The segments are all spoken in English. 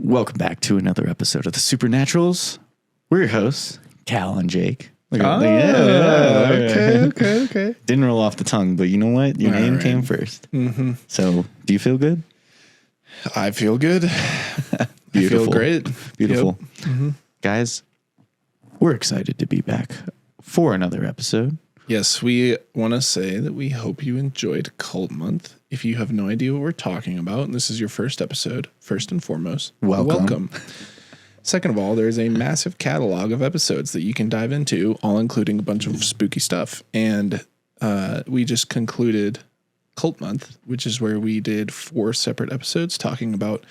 Welcome back to another episode of the Supernaturals. We're your hosts, Cal and Jake. Okay. Didn't roll off the tongue, but you know what? Your name came first. Mm-hmm. So, do you feel good? I feel good. I feel great. Beautiful. Yep. Mm-hmm. Guys, we're excited to be back for another episode. Yes, we want to say that we hope you enjoyed Cult Month. If you have no idea what we're talking about, and this is your first episode, first and foremost, welcome. Second of all, there's a massive catalog of episodes that you can dive into, all including a bunch of spooky stuff. And we just concluded Cult Month, which is where we did 4 separate episodes talking about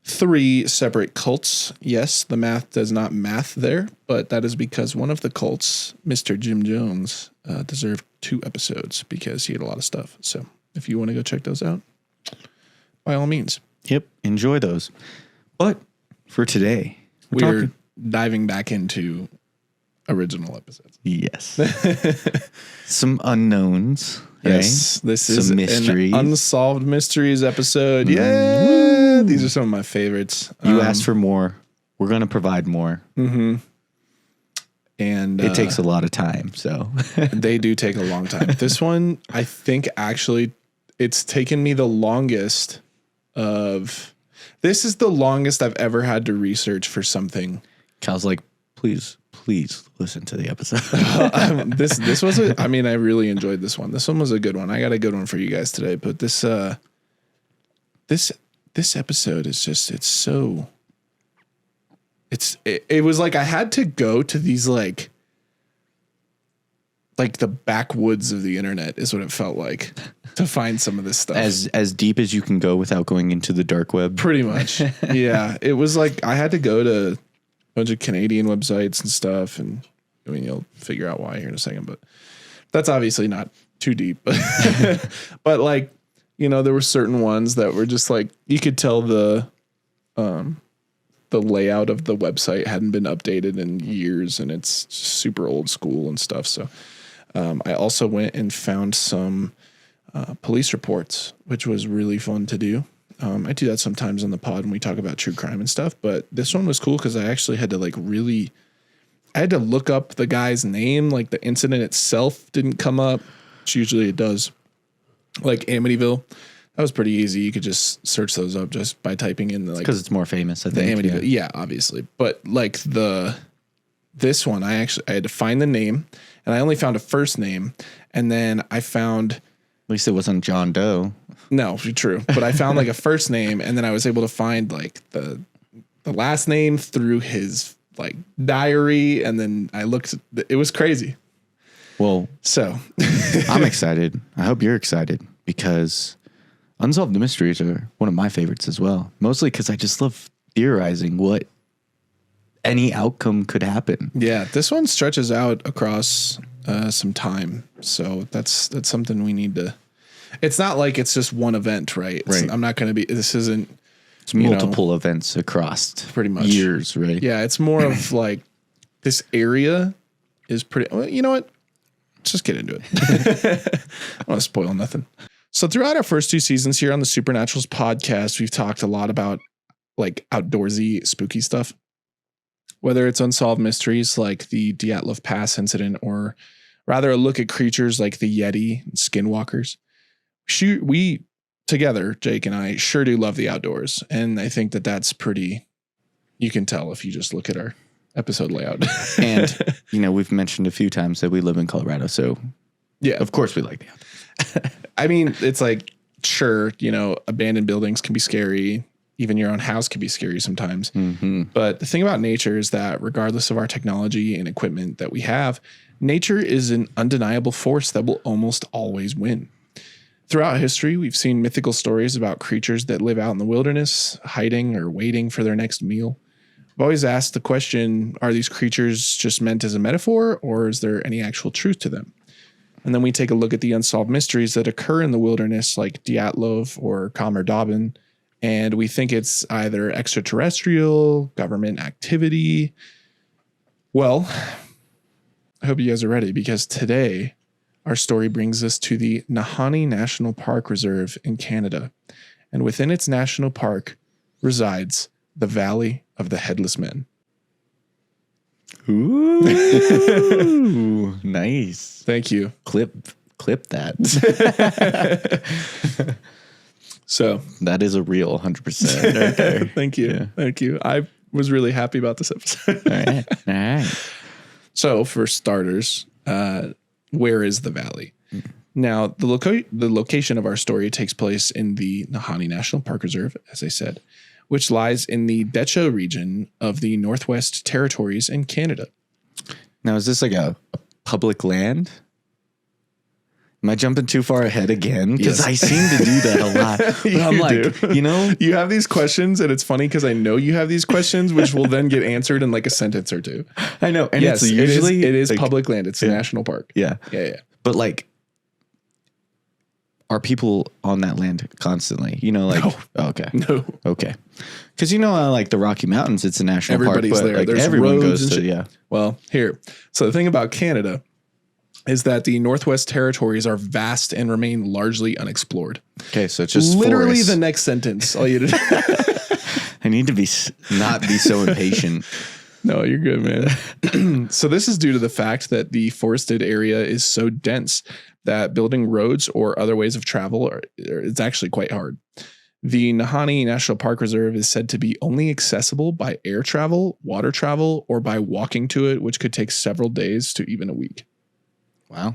3 separate cults. Yes, the math does not math there, but that is because one of the cults, Mr. Jim Jones, deserved 2 episodes because he had a lot of stuff. So if you want to go check those out, by all means. Yep, enjoy those. But for today, we're diving back into original episodes. Yes. Some unknowns. Yes, right? This is mysteries. An unsolved mysteries episode. Yeah, these are some of my favorites. You asked for more. We're going to provide more. Mm-hmm. And it takes a lot of time, so they do take a long time. This one, I think, actually, it's taken me the longest of. This is the longest I've ever had to research for something. Cal's like, please listen to the episode. This was I really enjoyed this one. This one was a good one. I got a good one for you guys today. But this episode is just, it was like I had to go to these like the backwoods of the internet is what it felt like to find some of this stuff. As deep as you can go without going into the dark web. Pretty much. Yeah. It was like I had to go to a bunch of Canadian websites and stuff. And I mean, you'll figure out why here in a second, but that's obviously not too deep. But like, you know, there were certain ones that were just like, you could tell the layout of the website hadn't been updated in years and it's super old school and stuff. So I also went and found some police reports, which was really fun to do. I do that sometimes on the pod when we talk about true crime and stuff, but this one was cool because I actually had to I had to look up the guy's name. Like the incident itself didn't come up, which usually it does. Like Amityville, that was pretty easy. You could just search those up just by typing in because it's more famous. I think the Amityville, yeah, obviously. But like this one, I had to find the name, and I only found a first name, and then I found. At least it wasn't John Doe. No, true. But I found like a first name, and then I was able to find like the last name through his like diary, and then I looked. It was crazy. Well, so I'm excited. I hope you're excited because unsolved mysteries are one of my favorites as well. Mostly because I just love theorizing what any outcome could happen. Yeah, this one stretches out across some time, so that's something we need to. It's not like it's just one event, right? I'm not going to be. This isn't. It's multiple events across pretty much years, right? Yeah, it's more of like this area is pretty. Well, you know what? Let's just get into it. I don't want to spoil nothing. So throughout our first 2 seasons here on the Supernaturals podcast, we've talked a lot about like outdoorsy, spooky stuff. Whether it's unsolved mysteries like the Dyatlov Pass incident, or rather a look at creatures like the Yeti and skinwalkers. We together, Jake and I, sure do love the outdoors. And I think that that's pretty, you can tell if you just look at our episode layout. And, you know, we've mentioned a few times that we live in Colorado. So, yeah, of course we like the outdoors. I mean, it's like, sure, you know, abandoned buildings can be scary. Even your own house can be scary sometimes. Mm-hmm. But the thing about nature is that regardless of our technology and equipment that we have, nature is an undeniable force that will almost always win. Throughout history, we've seen mythical stories about creatures that live out in the wilderness, hiding or waiting for their next meal. I've always asked the question, are these creatures just meant as a metaphor, or is there any actual truth to them? And then we take a look at the unsolved mysteries that occur in the wilderness, like Dyatlov or Kamer Dobbin, and we think it's either extraterrestrial, government activity. Well, I hope you guys are ready, because today our story brings us to the Nahanni National Park Reserve in Canada. And within its national park resides the Valley of the Headless Men. Ooh, nice. Thank you. Clip that. So that is a real 100% right there. Thank you. Yeah. Thank you. I was really happy about this episode. All right. So for starters, where is the valley? Now, the location of our story takes place in the Nahanni National Park Reserve, as I said, which lies in the Decho region of the Northwest Territories in Canada. Now, is this like a public land? Am I jumping too far ahead again? Because Yes. I seem to do that a lot. But I'm like, do. you know, You have these questions, and it's funny because I know you have these questions, which will then get answered in like a sentence or two. I know. And Yes, it's usually it is like, public land. It's a national park. Yeah. Yeah. But like, are people on that land constantly? You know, like, No. oh, okay. No. Okay. Because, you know, like the Rocky Mountains, it's a national Everybody's park. But there. like There's everyone roads goes and to, shit. yeah. Well, here. So the thing about Canada is that the Northwest Territories are vast and remain largely unexplored. Okay. So it's just Literally forests. the next sentence. All you to I need to not be so impatient. No, you're good, man. So this is due to the fact that the forested area is so dense that building roads or other ways of travel it's actually quite hard. The Nahanni National Park Reserve is said to be only accessible by air travel, water travel, or by walking to it, which could take several days to even a week. Wow.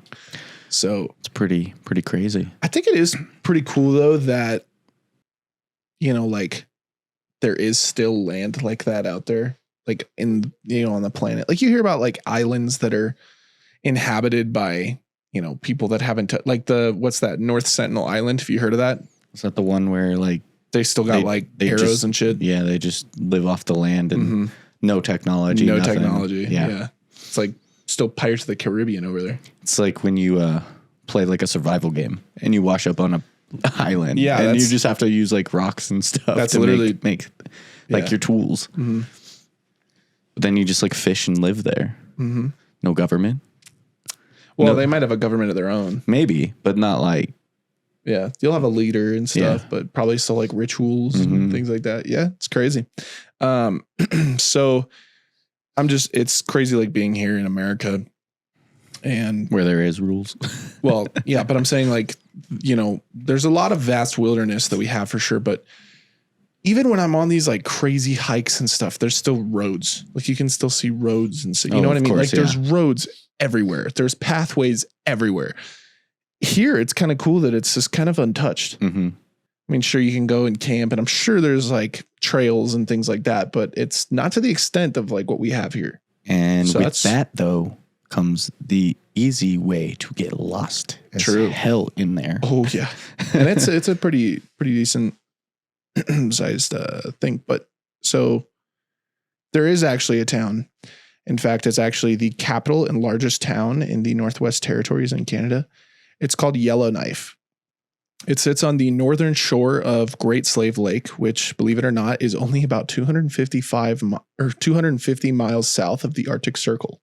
So It's pretty crazy. I think it is pretty cool though that, you know, like there is still land like that out there, like in, you know, on the planet. Like you hear about like islands that are inhabited by, you know, people that haven't like what's that, North Sentinel Island? Have you heard of that? Is that the one where like They still got like arrows just, and shit. Yeah, they just live off the land and no technology. No nothing. technology. Yeah. Yeah. It's like still Pirates of the Caribbean over there. It's like when you play like a survival game and you wash up on a island. Yeah, and you that's- just have to use like rocks and stuff. That's to literally- make like Yeah. your tools. Mm-hmm. But then you just like fish and live there. Mm-hmm. No government. Well, No. they might have a government of their own. Maybe, but not like. Yeah. You'll have a leader and stuff, Yeah. but probably still like rituals Mhm. and things like that. Yeah. It's crazy. So it's crazy like being here in America and Where there is rules. well, yeah, but I'm saying like, you know, there's a lot of vast wilderness that we have for sure. But even when I'm on these like crazy hikes and stuff, there's still roads. Like you can still see roads and so, you Oh, know what I of mean? course, Like there's roads everywhere. There's pathways everywhere. Here, it's kind of cool that it's just kind of untouched. Mm-hmm. I mean, sure, you can go and camp, and I'm sure there's like trails and things like that, but it's not to the extent of like what we have here. And So with that's- that though comes the easy way to get lost. as True. hell in there. Oh yeah, and it's a pretty decent sized thing. But so there is actually a town. In fact, it's actually the capital and largest town in the Northwest Territories in Canada. It's called Yellowknife. It sits on the northern shore of Great Slave Lake, which, believe it or not, is only about 250 miles south of the Arctic Circle.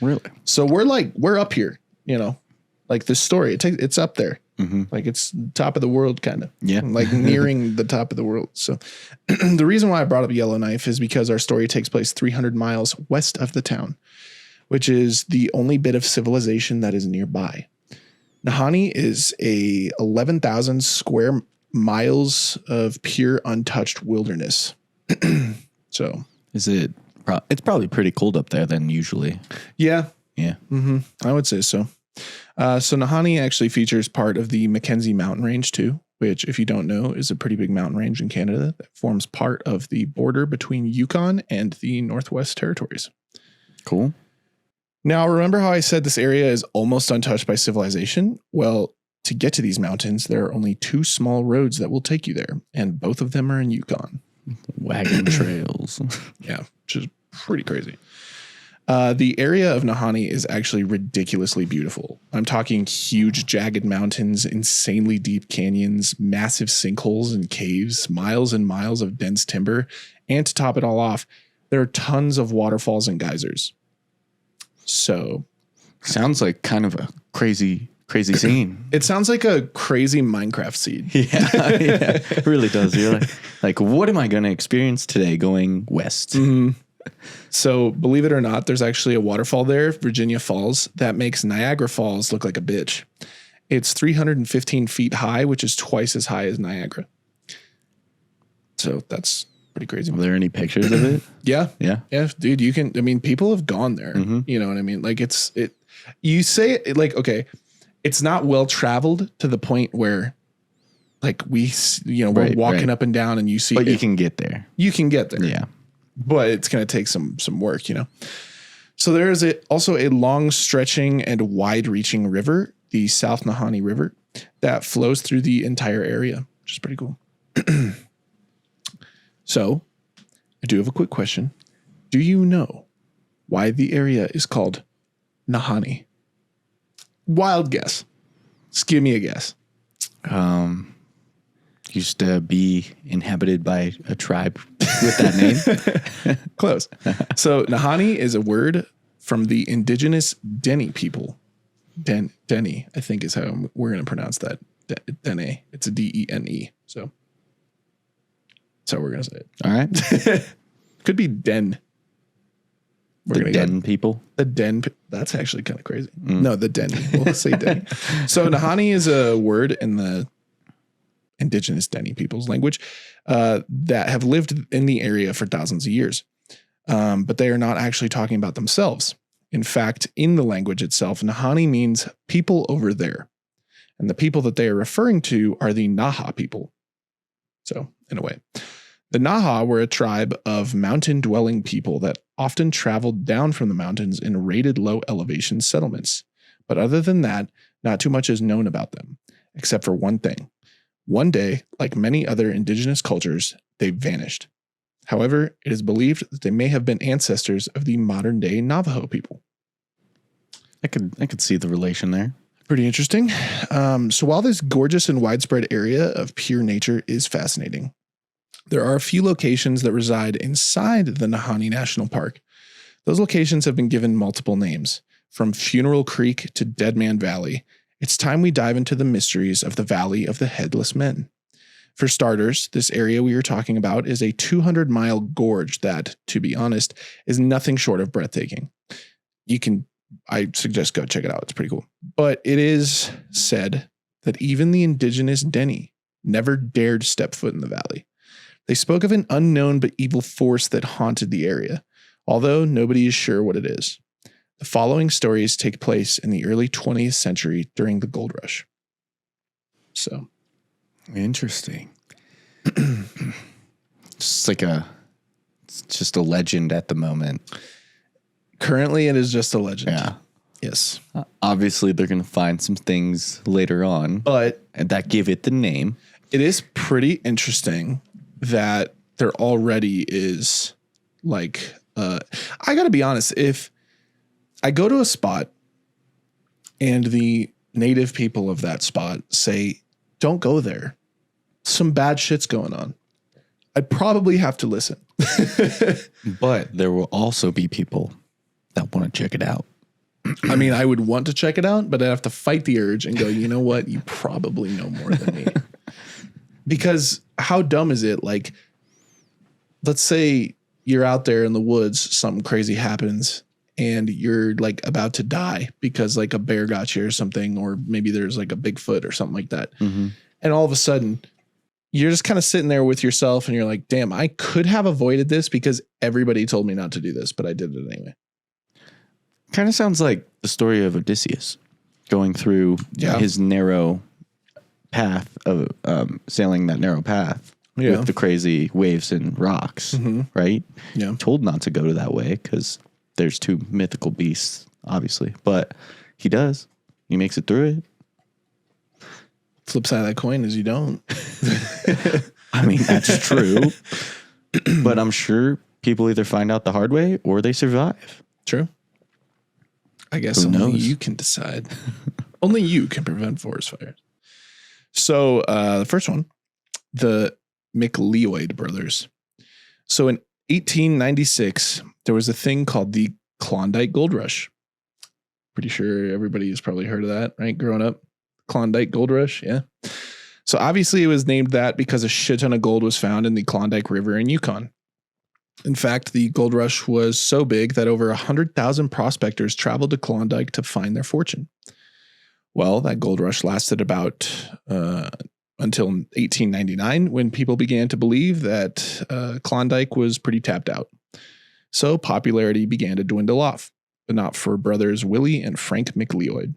Really? So we're up here, you know, like this story. It's up there, Mm-hmm. like it's top of the world, kind of. Yeah. Like nearing the top of the world. So the reason why I brought up Yellowknife is because our story takes place 300 miles west of the town, which is the only bit of civilization that is nearby. Nahanni is a 11,000 square miles of pure untouched wilderness. So Is it? It's probably pretty cold up there then usually. yeah, Yeah. I would say so. So Nahanni actually features part of the Mackenzie Mountain Range too, which, if you don't know, is a pretty big mountain range in Canada that forms part of the border between Yukon and the Northwest Territories. Cool. Now, remember how I said this area is almost untouched by civilization? Well, to get to these mountains, there are only two small roads that will take you there, and both of them are in Yukon. Wagon trails. Yeah, which is pretty crazy. The area of Nahanni is actually ridiculously beautiful. I'm talking huge jagged mountains, insanely deep canyons, massive sinkholes and caves, miles and miles of dense timber, and to top it all off, there are tons of waterfalls and geysers. So Sounds like kind of a crazy crazy scene. It sounds like a crazy Minecraft seed. Yeah, it really does. You're like, what am I going to experience today going west? Mm-hmm. So believe it or not, there's actually a waterfall there, Virginia Falls, that makes Niagara Falls look like a bitch. It's 315 feet high, which is twice as high as Niagara. So that's pretty crazy. Are there any pictures of it? Yeah. Yeah. Yeah, dude, you can, I mean, people have gone there. Mm-hmm. You know what I mean? Like you say it like, okay, it's not well traveled to the point where like we're walking up and down and you see, but you can get there. You can get there. Yeah. But it's going to take some work, So there is also a long stretching and wide reaching river, the South Nahanni River, that flows through the entire area, which is pretty cool. So I do have a quick question. Do you know why the area is called Nahanni? Wild guess. Just give me a guess. Used to be inhabited by a tribe with that name. Close. So Nahanni is a word from the indigenous Dene people. Dene, I think is how we're going to pronounce that. Dene. It's a Dene. So that's how we're going to say it. All right. Could be Den. We're the Den people. The Den. That's actually kind of crazy. No, the Den. We'll say Den. So Nahanni is a word in the indigenous Dene people's language that have lived in the area for thousands of years. But they are not actually talking about themselves. In fact, in the language itself, Nahanni means people over there. And the people that they are referring to are the Naha people. So, in a way, the Naha were a tribe of mountain-dwelling people that often traveled down from the mountains in raided low elevation settlements. But other than that, not too much is known about them, except for one thing. One day, like many other indigenous cultures, they vanished. However, it is believed that they may have been ancestors of the modern-day Navajo people. I could see the relation there. Pretty interesting. So while this gorgeous and widespread area of pure nature is fascinating, there are a few locations that reside inside the Nahanni National Park. Those locations have been given multiple names, from Funeral Creek to Dead Man Valley. It's time we dive into the mysteries of the Valley of the Headless Men. For starters, this area we are talking about is a 200-mile gorge that, to be honest, is nothing short of breathtaking. I suggest go check it out. It's pretty cool. But it is said that even the indigenous Dene never dared step foot in the valley. They spoke of an unknown but evil force that haunted the area, although nobody is sure what it is. The following stories take place in the early 20th century during the gold rush. So, interesting. It's just a legend at the moment. Currently, it is just a legend. Yeah. Yes. Obviously, they're going to find some things later on, but that give it the name. It is pretty interesting that there already is like, I got to be honest, if I go to a spot and the native people of that spot say, don't go there, some bad shit's going on, I'd probably have to listen. But there will also be people that want to check it out. I mean, I would want to check it out, but I'd have to fight the urge and go, you know what? You probably know more than me. Because how dumb is it? Like, let's say you're out there in the woods, something crazy happens, and you're like about to die because like a bear got you or something, or maybe there's like a Bigfoot or something like that. Mm-hmm. And all of a sudden, you're just kind of sitting there with yourself and you're like, damn, I could have avoided this because everybody told me not to do this, but I did it anyway. Kind of sounds like the story of Odysseus going through his narrow path of sailing that narrow path with the crazy waves and rocks, right? Yeah. Told not to go to that way because there's two mythical beasts, obviously, but he does. He makes it through it. Flip side of that coin is you don't. I mean, that's true, but I'm sure people either find out the hard way or they survive. True. I guess only you can decide. Only you can prevent forest fires. So the first one, the McLeod brothers. So in 1896, there was a thing called the Klondike Gold Rush. Pretty sure everybody has probably heard of that, right? Growing up, Klondike Gold Rush. Yeah. So obviously it was named that because a shit ton of gold was found in the Klondike River in Yukon. In fact, the gold rush was so big that over 100,000 prospectors traveled to Klondike to find their fortune. Well, that gold rush lasted about until 1899, when people began to believe that Klondike was pretty tapped out. So popularity began to dwindle off, but not for brothers Willie and Frank McLeod.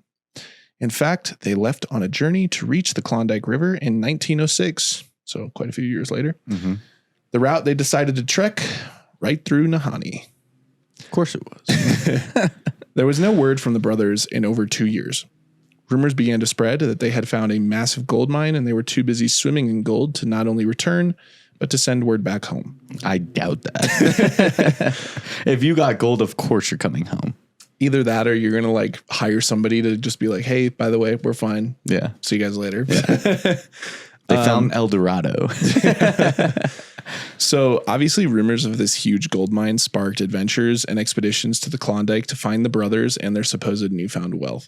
In fact, they left on a journey to reach the Klondike River in 1906, so quite a few years later. Mm-hmm. The route they decided to trek right through Nahanni. Of course it was. There was no word from the brothers in over 2 years. Rumors began to spread that they had found a massive gold mine and they were too busy swimming in gold to not only return, but to send word back home. I doubt that. If you got gold, of course you're coming home. Either that or you're going to like hire somebody to just be like, hey, by the way, we're fine. Yeah. See you guys later. Yeah. They found El Dorado. So obviously rumors of this huge gold mine sparked adventures and expeditions to the Klondike to find the brothers and their supposed newfound wealth.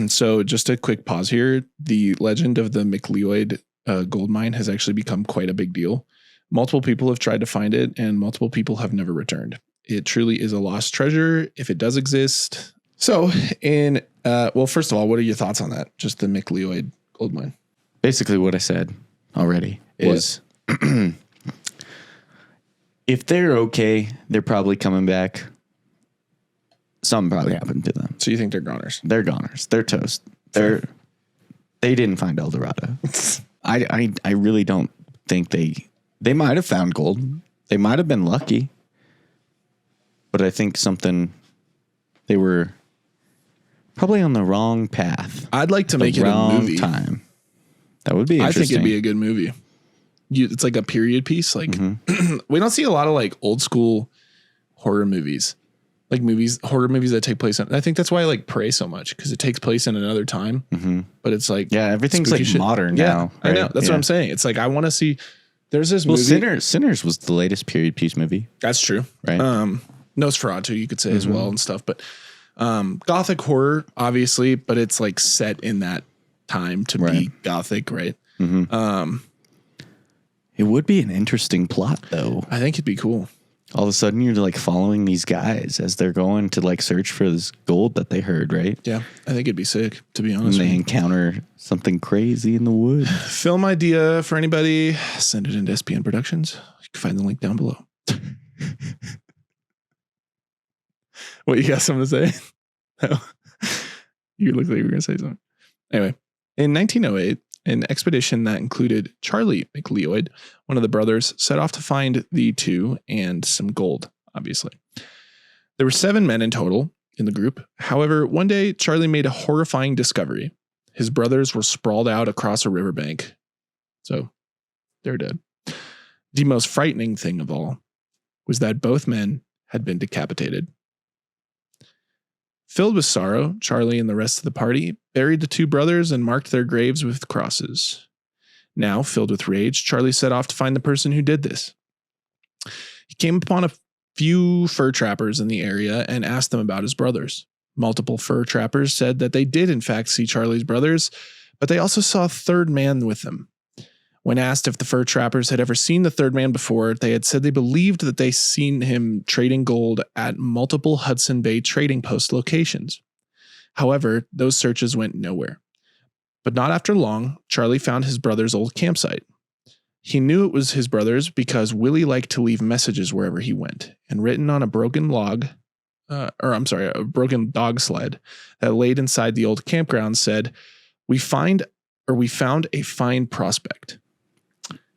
So just a quick pause here. The legend of the McLeod gold mine has actually become quite a big deal. Multiple people have tried to find it and multiple people have never returned. It truly is a lost treasure if it does exist. So well, first of all, what are your thoughts on that? Just the McLeod gold mine. Basically what I said already is if they're okay, they're probably coming back. Something probably happened to them. So you think they're goners? They're goners. They're toast. They didn't find El Dorado. I really don't think they might have found gold. They might have been lucky. But I think they were probably on the wrong path. I'd like to make it a movie. Time. That would be interesting. I think it'd be a good movie. It's like a period piece. Like we don't see a lot of like old school horror movies, like horror movies that take place. I think that's why I like Prey so much, because it takes place in another time. Mm-hmm. But it's like everything's like modern now. Right? I know. That's what I'm saying. It's like I want to see. There's this movie. Sinners was the latest period piece movie. That's true. Right. Nosferatu, you could say as well and stuff. But gothic horror, obviously, but it's like set in that time to be gothic, right? Mm-hmm. It would be an interesting plot, though. I think it'd be cool. All of a sudden, you're like following these guys as they're going to like search for this gold that they heard, right? Yeah, I think it'd be sick, to be honest. And they encounter something crazy in the woods. Film idea for anybody, send it into SPN Productions. You can find the link down below. What, you got something to say? No. You look like you were going to say something. Anyway, in 1908, an expedition that included Charlie McLeod, one of the brothers, set off to find the two and some gold, obviously. There were 7 men in total in the group. However, one day, Charlie made a horrifying discovery. His brothers were sprawled out across a riverbank. So, they're dead. The most frightening thing of all was that both men had been decapitated. Filled with sorrow, Charlie and the rest of the party buried the 2 brothers and marked their graves with crosses. Now, filled with rage, Charlie set off to find the person who did this. He came upon a few fur trappers in the area and asked them about his brothers. Multiple fur trappers said that they did in fact see Charlie's brothers, but they also saw a third man with them. When asked if the fur trappers had ever seen the third man before, they had said they believed that they seen him trading gold at multiple Hudson Bay trading post locations. However, those searches went nowhere. But not after long, Charlie found his brother's old campsite. He knew it was his brother's because Willie liked to leave messages wherever he went, and written on a broken dog sled that laid inside the old campground said, we found a fine prospect.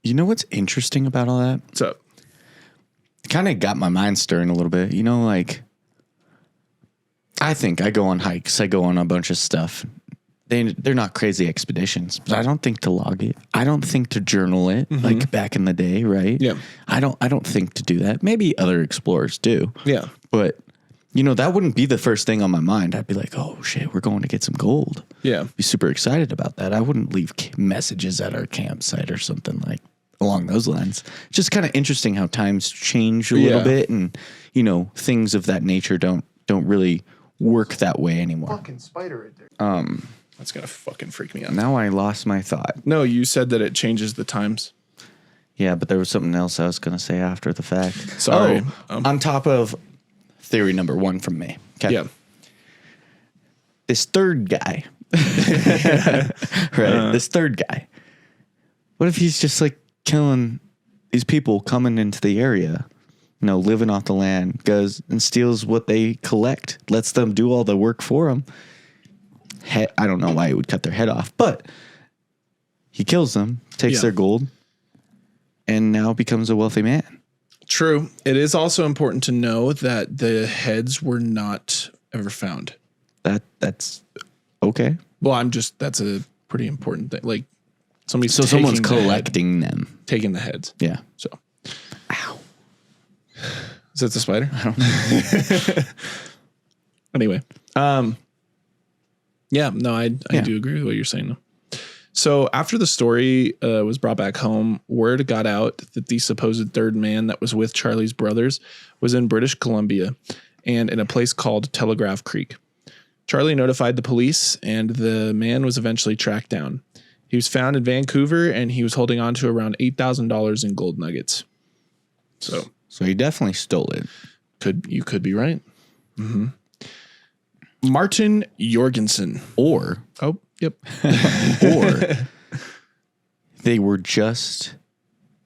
You know what's interesting about all that? So, it kind of got my mind stirring a little bit. You know, like, I think I go on hikes. I go on a bunch of stuff. They're not crazy expeditions, but I don't think to log it. I don't think to journal it like back in the day, right? Yeah. I don't think to do that. Maybe other explorers do. Yeah. But, you know, that wouldn't be the first thing on my mind. I'd be like, oh, shit, we're going to get some gold. Yeah. Be super excited about that. I wouldn't leave messages at our campsite or something like along those lines. Just kind of interesting how times change a little bit, and you know, things of that nature don't really work that way anymore. Fucking spider right there. That's gonna fucking freak me out. Now I lost my thought. No, you said that it changes the times. Yeah, but there was something else I was going to say after the fact. Sorry. On top of theory number 1 from me. Okay. Yeah. This third guy. Right? This third guy. What if he's just like killing these people coming into the area, living off the land, goes and steals what they collect, lets them do all the work for him. I don't know why he would cut their head off, but he kills them, takes their gold, and now becomes a wealthy man. True. It is also important to know that the heads were not ever found. That's okay. Well, that's a pretty important thing. Like someone's collecting them, taking the heads. Yeah. So, ow. Is that the spider? I don't know. Anyway, yeah, no, I do agree with what you're saying though. So after the story was brought back home, word got out that the supposed third man that was with Charlie's brothers was in British Columbia and in a place called Telegraph Creek. Charlie notified the police, and the man was eventually tracked down. He was found in Vancouver, and he was holding on to around $8,000 in gold nuggets. So he definitely stole it. You could be right. Mm-hmm. Martin Jorgensen. Or they were just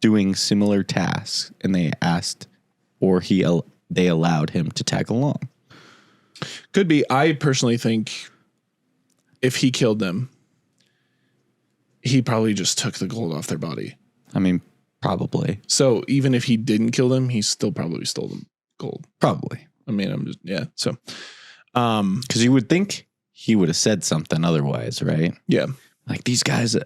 doing similar tasks, and they asked, or they allowed him to tag along. Could be. I personally think if he killed them, he probably just took the gold off their body. I mean, probably. So even if he didn't kill them, he still probably stole them gold. Probably. I mean, So, because you would think he would have said something otherwise, right? Yeah. Like, these guys,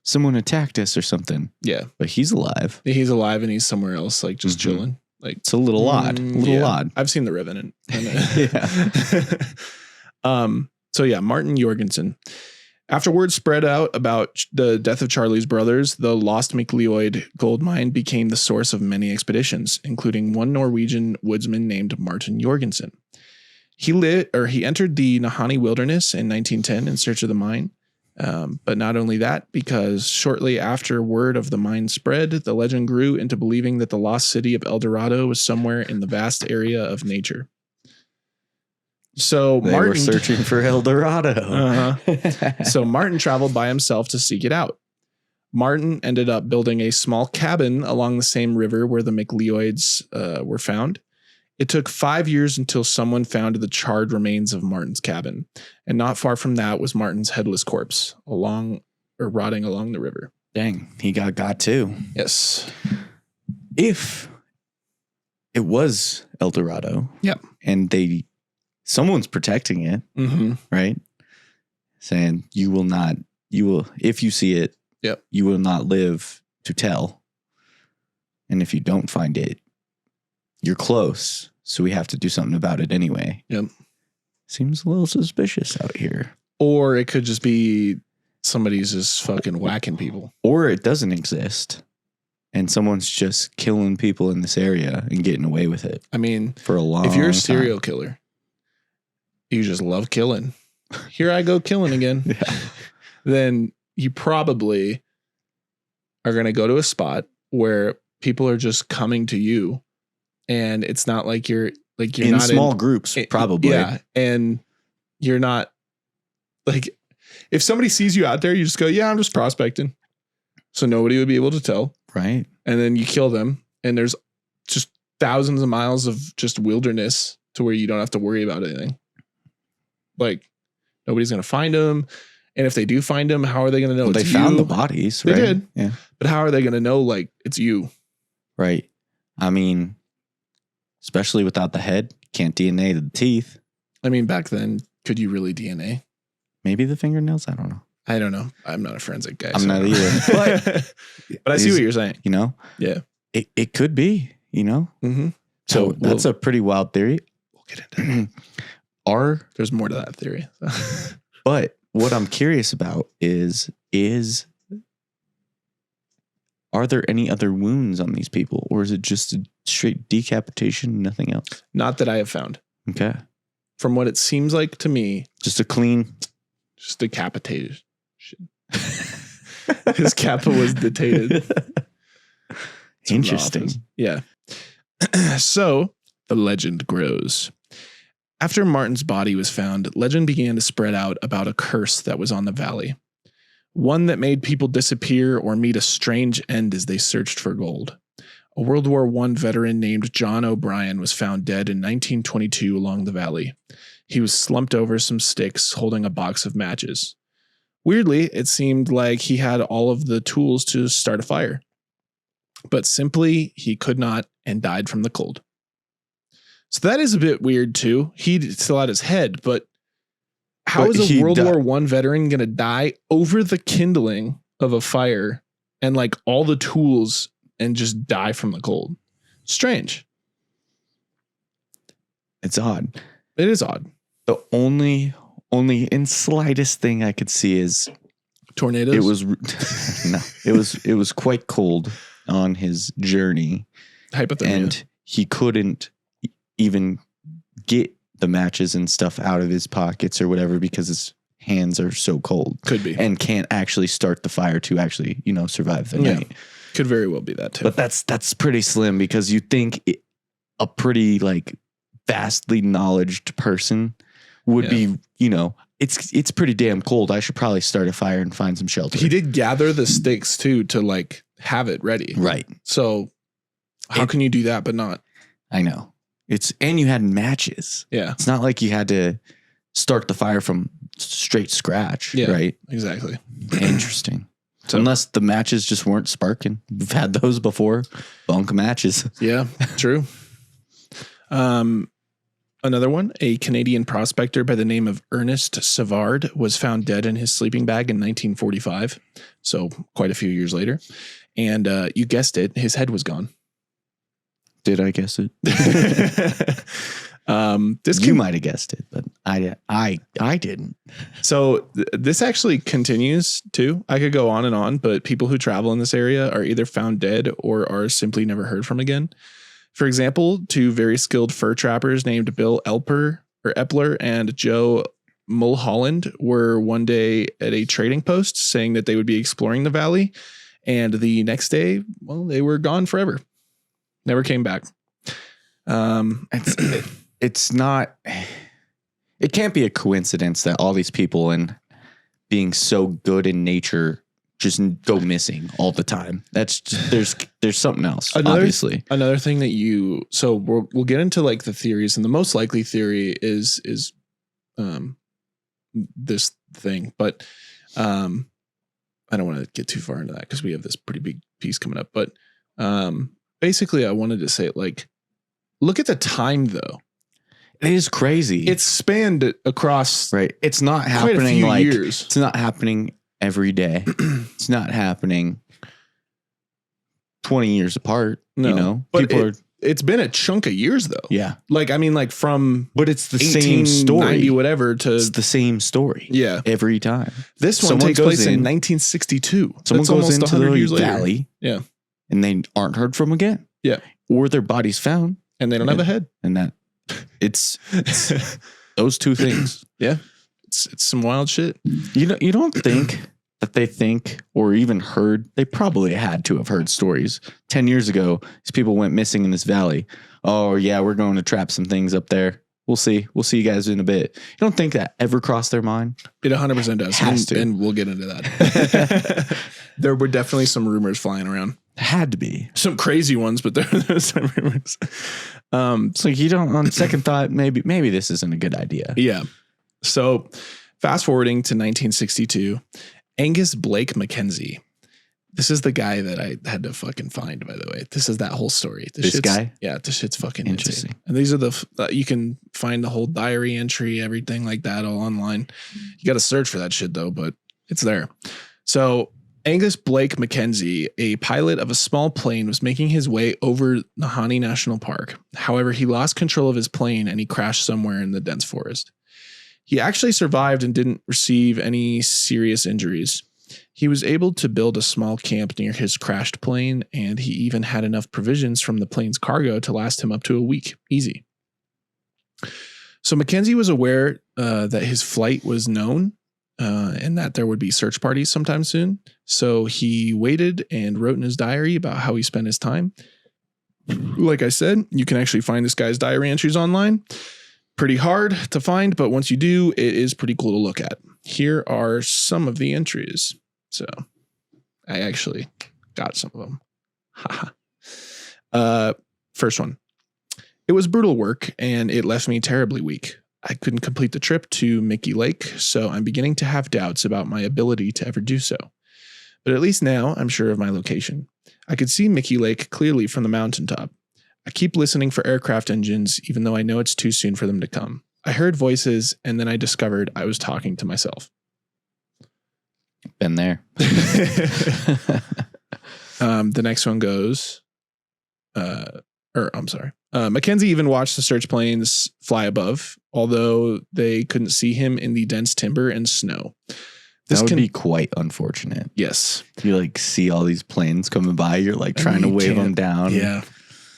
someone attacked us or something. Yeah. But he's alive. He's alive and he's somewhere else, like just chilling. Like, it's a little odd. Odd. I've seen The Revenant. So yeah, Martin Jorgensen. After word spread out about the death of Charlie's brothers, the Lost McLeod gold mine became the source of many expeditions, including one Norwegian woodsman named Martin Jorgensen. He entered the Nahanni Wilderness in 1910 in search of the mine. But not only that, because shortly after word of the mine spread, the legend grew into believing that the lost city of El Dorado was somewhere in the vast area of nature. So they were searching for El Dorado. So Martin traveled by himself to seek it out. Martin ended up building a small cabin along the same river where the McLeods were found. It took 5 years until someone found the charred remains of Martin's cabin. And not far from that was Martin's headless corpse rotting along the river. Dang, he got too. Yes. If it was El Dorado. Yep. And someone's protecting it, right? Saying if you see it, you will not live to tell. And if you don't find it, you're close, so we have to do something about it anyway. Yep. Seems a little suspicious out here. Or it could just be somebody's just fucking whacking people. Or it doesn't exist, and someone's just killing people in this area and getting away with it. I mean, for a long time. If you're a serial killer, you just love killing. Here I go killing again. Then you probably are going to go to a spot where people are just coming to you. And it's not like you're in not small groups, probably. Yeah. And you're not like, if somebody sees you out there, you just go, yeah, I'm just prospecting. So nobody would be able to tell. Right. And then you kill them. And there's just thousands of miles of just wilderness to where you don't have to worry about anything. Like, nobody's going to find them. And if they do find them, how are they going to know they found the bodies, right? They did. Yeah. But how are they going to know, like, it's you? Right. I mean, especially without the head, can't DNA the teeth. I mean, back then, could you really DNA? Maybe the fingernails? I don't know. I don't know. I'm not a forensic guy. I'm not either. But I see what you're saying. Yeah. It could be, Mm-hmm. So that's a pretty wild theory. We'll get into that. There's more to that theory. But what I'm curious about is are there any other wounds on these people, or is it just a straight decapitation, nothing else? Not that I have found. Okay. from what it seems like to me, Just a clean. just decapitated. His kappa was detated. Interesting. Yeah. So the legend grows. After Martin's body was found, legend began to spread out about a curse that was on the valley. One that made people disappear or meet a strange end as they searched for gold. A World War I veteran named John O'Brien was found dead in 1922 along the valley. He was slumped over some sticks holding a box of matches. Weirdly, it seemed like he had all of the tools to start a fire. But simply, he could not and died from the cold. So that is a bit weird too. He still had his head, but how is a World War I veteran going to die over the kindling of a fire and like all the tools and just die from the cold? Strange. It's odd. It is odd. The only and slightest thing I could see is tornadoes. It was no. It was quite cold on his journey. Hypothermia. And he couldn't even get the matches and stuff out of his pockets or whatever because his hands are so cold. Could be. And can't actually start the fire to actually, survive the night. Could very well be that too. But that's pretty slim because you think a pretty like vastly knowledged person would be, it's pretty damn cold. I should probably start a fire and find some shelter. He did gather the sticks too to like have it ready. Right. So how can you do that but not? I know. And you had matches. Yeah. It's not like you had to start the fire from straight scratch. Yeah, right. Exactly. Interesting. So unless the matches just weren't sparking. We've had those before. Bunk matches. Yeah, true. Another one, a Canadian prospector by the name of Ernest Savard was found dead in his sleeping bag in 1945. So quite a few years later. And you guessed it, his head was gone. Did I guess it? You might have guessed it, but I didn't. So this actually continues too. I could go on and on, but people who travel in this area are either found dead or are simply never heard from again. For example, two very skilled fur trappers named Bill Epler and Joe Mulholland were one day at a trading post saying that they would be exploring the valley. And the next day, well, they were gone forever. Never came back. It's not, it can't be a coincidence that all these people and being so good in nature just go missing all the time. That's just, there's something else. Obviously, another thing that so we'll get into like the theories, and the most likely theory is this thing, but I don't want to get too far into that because we have this pretty big piece coming up. But basically, I wanted to say like, look at the time though. It is crazy. It's spanned across It's not happening like years. It's not happening every day. It's not happening 20 years apart. No, but it's been a chunk of years though. Yeah. Like, I mean, like from, but it's the same story, whatever to it's the same story. Yeah. Every time. This one takes place in 1962. Someone goes into the valley. Yeah. And they aren't heard from again. Yeah. Or their body's found. And they don't have a head. And that it's those two things. Yeah. It's some wild shit. You don't think that they think or even heard, they probably had to have heard stories. 10 years ago, these people went missing in this valley. Oh yeah, we're going to trap some things up there. We'll see. We'll see you guys in a bit. You don't think that ever crossed their mind? It 100% does. Has to. And we'll get into that. There were definitely some rumors flying around. Had to be. Some crazy ones, but there's some rumors. It's like you don't, on second thought, maybe this isn't a good idea. Yeah. So fast forwarding to 1962, Angus Blake Mackenzie. This is the guy that I had to fucking find, by the way. This is that whole story. This guy? Yeah, this shit's fucking interesting. Insane. And these are you can find the whole diary entry, everything like that all online. You got to search for that shit though, but it's there. So Angus Blake Mackenzie, a pilot of a small plane, was making his way over Nahanni National Park. However, he lost control of his plane and he crashed somewhere in the dense forest. He actually survived and didn't receive any serious injuries. He was able to build a small camp near his crashed plane, and he even had enough provisions from the plane's cargo to last him up to a week. Easy. So Mackenzie was aware that his flight was known and that there would be search parties sometime soon. So he waited and wrote in his diary about how he spent his time. Like I said, you can actually find this guy's diary entries online. Pretty hard to find, but once you do, it is pretty cool to look at. Here are some of the entries. So I actually got some of them. First one. It was brutal work and it left me terribly weak. I couldn't complete the trip to Mickey Lake, so I'm beginning to have doubts about my ability to ever do so. But at least now I'm sure of my location. I could see Mickey Lake clearly from the mountaintop. I keep listening for aircraft engines, even though I know it's too soon for them to come. I heard voices, and then I discovered I was talking to myself. Been there. The next one goes, Mackenzie even watched the search planes fly above, although they couldn't see him in the dense timber and snow. This would be quite unfortunate. Yes. You like see all these planes coming by. You're like trying to wave them down. Yeah.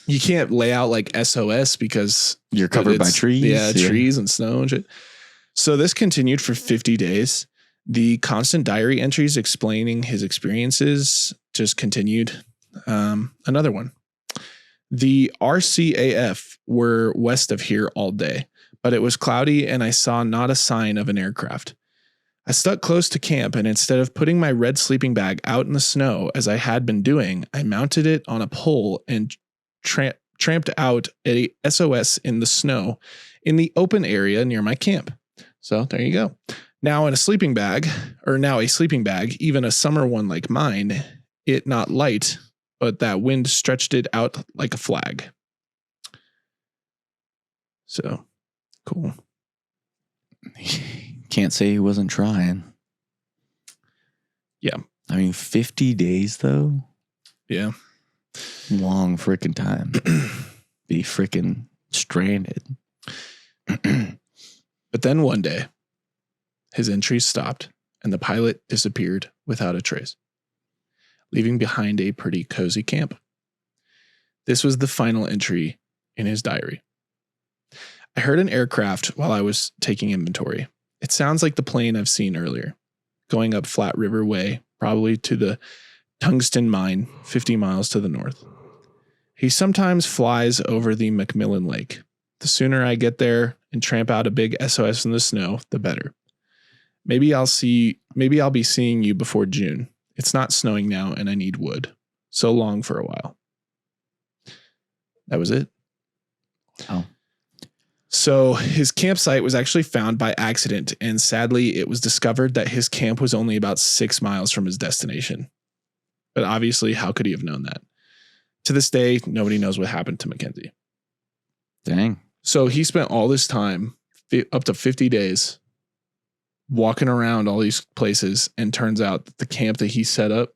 You can't lay out like SOS because you're covered by trees. Yeah, trees and snow and shit. So this continued for 50 days. The constant diary entries explaining his experiences just continued. Another one. The RCAF were west of here all day, but it was cloudy and I saw not a sign of an aircraft. I stuck close to camp, and instead of putting my red sleeping bag out in the snow as I had been doing, I mounted it on a pole and tramped out a SOS in the snow in the open area near my camp. So there you go. Now a sleeping bag, even a summer one like mine, it not light, but that wind stretched it out like a flag. So cool. Can't say he wasn't trying. Yeah. I mean, 50 days though. Yeah. Long freaking time. Be freaking stranded. But then one day, his entries stopped and the pilot disappeared without a trace, leaving behind a pretty cozy camp. This was the final entry in his diary. I heard an aircraft while I was taking inventory. It sounds like the plane I've seen earlier, going up Flat River Way, probably to the tungsten mine 50 miles to the north. He sometimes flies over the Macmillan Lake. The sooner I get there and tramp out a big SOS in the snow, the better. Maybe I'll be seeing you before June. It's not snowing now and I need wood. So long for a while. That was it. Oh. So his campsite was actually found by accident, and sadly, it was discovered that his camp was only about 6 miles from his destination. But obviously, how could he have known that? To this day, nobody knows what happened to Mackenzie. Dang. So he spent all this time, up to 50 days, walking around all these places, and turns out that the camp that he set up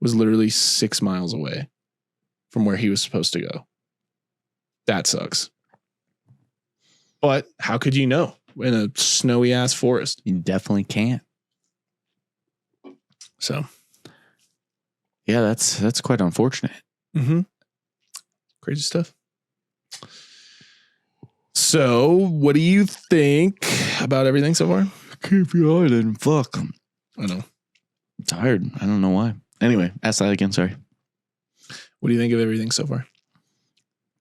was literally 6 miles away from where he was supposed to go. That sucks. But how could you know in a snowy ass forest? You definitely can't. So, yeah, that's quite unfortunate. Mm-hmm. Crazy stuff. So, what do you think about everything so far? Keep your eye and fuck. I know. I'm tired. I don't know why. Anyway, ask that again. Sorry. What do you think of everything so far?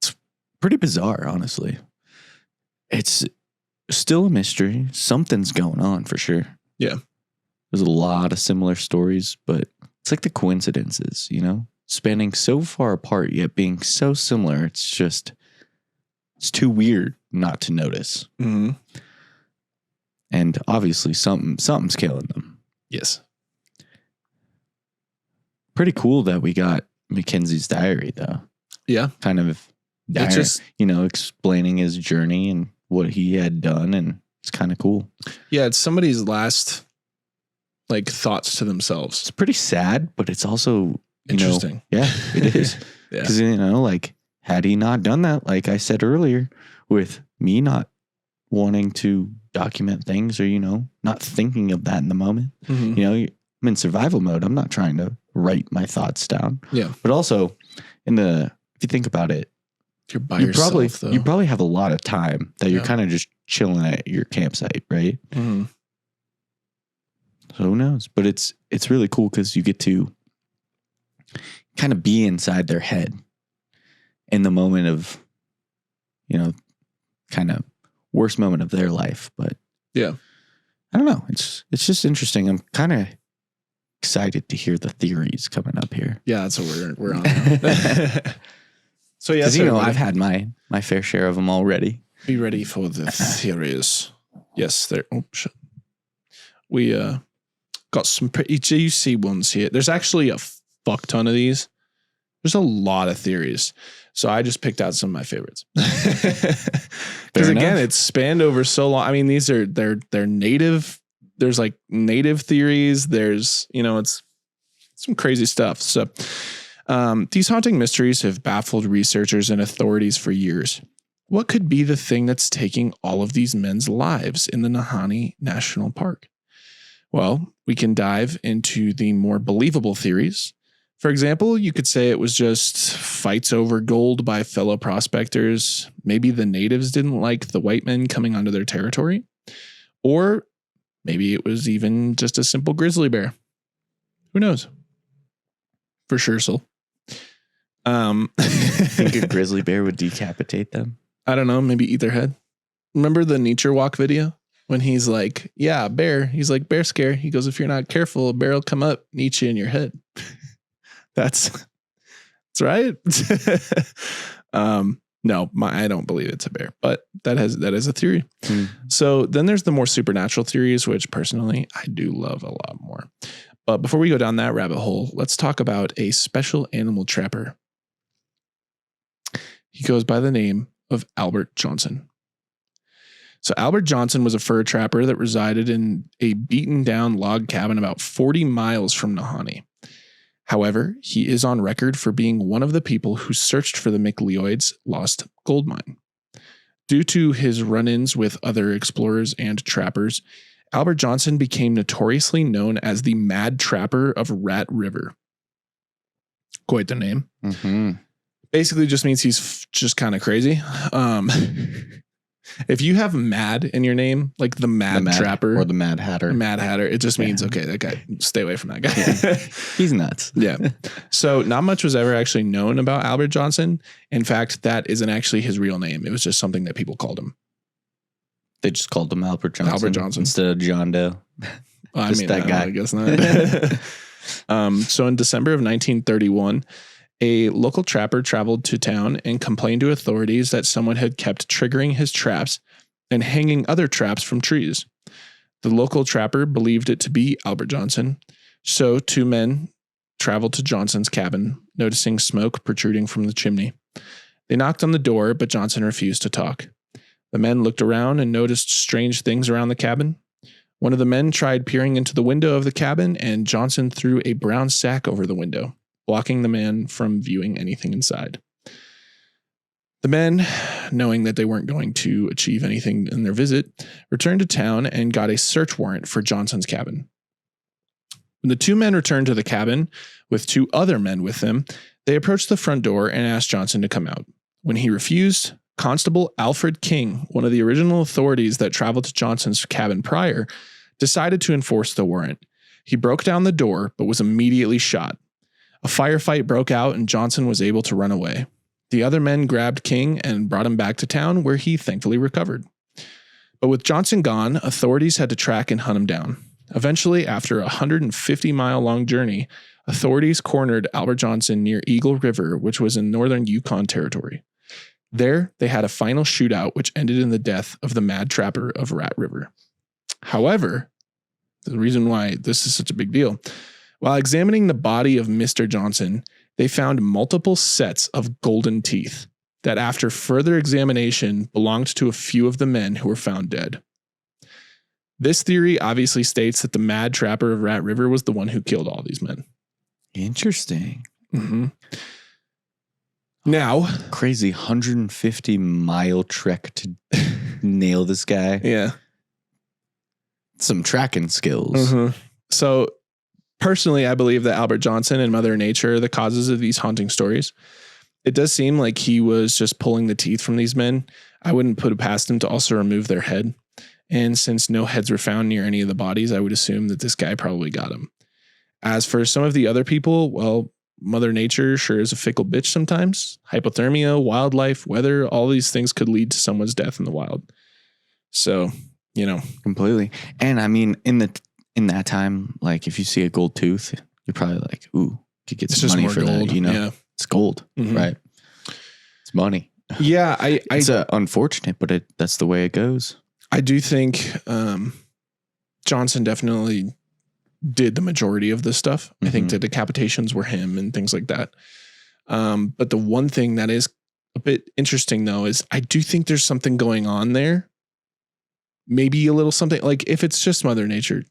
It's pretty bizarre, honestly. It's still a mystery. Something's going on for sure. Yeah. There's a lot of similar stories, but it's like the coincidences, you know, spanning so far apart, yet being so similar. It's too weird not to notice. Mm-hmm. And obviously something's killing them. Yes. Pretty cool that we got Mackenzie's diary though. Yeah. Kind of, It's just, explaining his journey and what he had done, and it's kind of cool. yeah, it's somebody's last thoughts to themselves. It's pretty sad, but it's also Interesting. Yeah, it is. Yeah. Because had he not done that, like I said earlier, with me not wanting to document things or not thinking of that in the moment, Mm-hmm. I'm in survival mode. I'm not trying to write my thoughts down. Yeah. But also if you think about it, You're by yourself, though. You probably have a lot of time that you're Yeah. kind of just chilling at your campsite, right? Mm-hmm. So who knows? But it's really cool because you get to kind of be inside their head in the moment of, kind of worst moment of their life. But Yeah. I don't know. It's just interesting. I'm kind of excited to hear the theories coming up here. Yeah, that's what we're on now. So yeah, Because I've had my fair share of them already. be ready for the theories. Yes, there. Oh shit. We got some pretty juicy ones here. There's actually a fuck ton of these. There's a lot of theories. So I just picked out some of my favorites. Because again, it's spanned over so long. I mean, these are they're native. There's like native theories. There's, it's some crazy stuff. So these haunting mysteries have baffled researchers and authorities for years. What could be the thing that's taking all of these men's lives in the Nahanni National Park? Well, we can dive into the more believable theories. For example, you could say it was just fights over gold by fellow prospectors. Maybe the natives didn't like the white men coming onto their territory. Or maybe it was even just a simple grizzly bear. Who knows? For sure, Sol. Think a grizzly bear would decapitate them? I don't know. Maybe eat their head. Remember the nature walk video? When he's like, yeah, bear. He's like, bear scare. He goes, if you're not careful, a bear will come up and eat you in your head. That's right. No, I don't believe it's a bear, but that is a theory. So then there's the more supernatural theories, which personally I do love a lot more. But before we go down that rabbit hole, let's talk about a special animal trapper. He goes by the name of Albert Johnson. So Albert Johnson was a fur trapper that resided in a beaten down log cabin about 40 miles from Nahanni. However, he is on record for being one of the people who searched for the McLeod's lost gold mine. Due to his run-ins with other explorers and trappers, Albert Johnson became notoriously known as the Mad Trapper of Rat River. Quite the name. Mm-hmm. Basically just means he's just kind of crazy. If you have Mad in your name, like the Mad Trapper or the Mad Hatter, it just means, okay, that guy, stay away from that guy. Yeah. He's nuts. Yeah. So not much was ever actually known about Albert Johnson. In fact, that isn't actually his real name. It was just something that people called him. They just called him Albert Johnson instead of John Doe. Well, that guy. I guess not. So in December of 1931, a local trapper traveled to town and complained to authorities that someone had kept triggering his traps and hanging other traps from trees. The local trapper believed it to be Albert Johnson, so two men traveled to Johnson's cabin, noticing smoke protruding from the chimney. They knocked on the door, but Johnson refused to talk. The men looked around and noticed strange things around the cabin. One of the men tried peering into the window of the cabin, and Johnson threw a brown sack over the window, blocking the man from viewing anything inside. The men, knowing that they weren't going to achieve anything in their visit, returned to town and got a search warrant for Johnson's cabin. When the two men returned to the cabin with two other men with them, they approached the front door and asked Johnson to come out. When he refused, Constable Alfred King, one of the original authorities that traveled to Johnson's cabin prior, decided to enforce the warrant. He broke down the door, but was immediately shot. A firefight broke out and Johnson was able to run away. The other men grabbed King and brought him back to town, where he thankfully recovered. But with Johnson gone, authorities had to track and hunt him down. Eventually, after a 150-mile-long journey, authorities cornered Albert Johnson near Eagle River, which was in northern Yukon Territory. There, they had a final shootout, which ended in the death of the Mad Trapper of Rat River. However, the reason why this is such a big deal, while examining the body of Mr. Johnson, they found multiple sets of golden teeth that, after further examination, belonged to a few of the men who were found dead. This theory obviously states that the Mad Trapper of Rat River was the one who killed all these men. Interesting. Mm-hmm. Now, crazy 150-mile trek to nail this guy. Yeah. Some tracking skills. Mm-hmm. So, personally, I believe that Albert Johnson and Mother Nature are the causes of these haunting stories. It does seem like he was just pulling the teeth from these men. I wouldn't put it past him to also remove their head. And since no heads were found near any of the bodies, I would assume that this guy probably got him. As for some of the other people, well, Mother Nature sure is a fickle bitch sometimes. Hypothermia, wildlife, weather, all these things could lead to someone's death in the wild. So, Completely. And I mean, in that time, like if you see a gold tooth, you're probably like, ooh, could get some money for gold. that. Yeah. It's gold, right? It's money. Yeah, it's unfortunate, but that's the way it goes. I do think Johnson definitely did the majority of this stuff. I think the decapitations were him and things like that. But the one thing that is a bit interesting, though, is I do think there's something going on there. Maybe a little something. Like if it's just Mother Nature,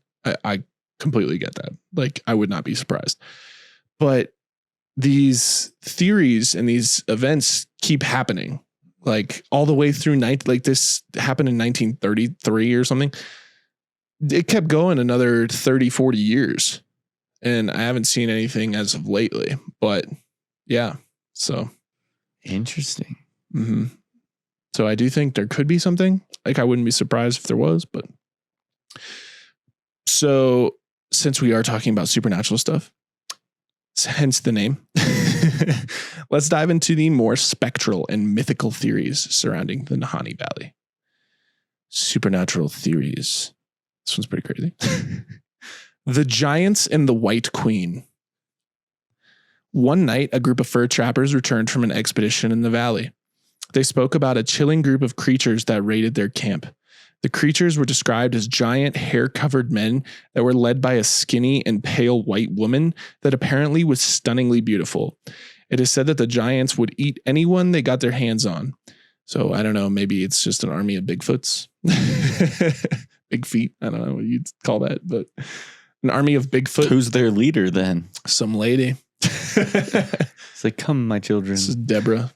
I completely get that. Like I would not be surprised. But these theories and these events keep happening. Like all the way through like this happened in 1933 or something. It kept going another 30, 40 years. And I haven't seen anything as of lately. But yeah, so. Interesting. Mm-hmm. So I do think there could be something. Like I wouldn't be surprised if there was. But so since we are talking about supernatural stuff, hence the name, let's dive into the more spectral and mythical theories surrounding the Nahanni Valley. Supernatural theories. This one's pretty crazy. The Giants and the White Queen. One night, a group of fur trappers returned from an expedition in the valley. They spoke about a chilling group of creatures that raided their camp. The creatures were described as giant hair-covered men that were led by a skinny and pale white woman that apparently was stunningly beautiful. It is said that the giants would eat anyone they got their hands on. So I don't know, maybe it's just an army of Bigfoots. Big feet. I don't know what you'd call that, but an army of Bigfoot. Who's their leader then? Some lady. It's like, come, my children. This is Deborah.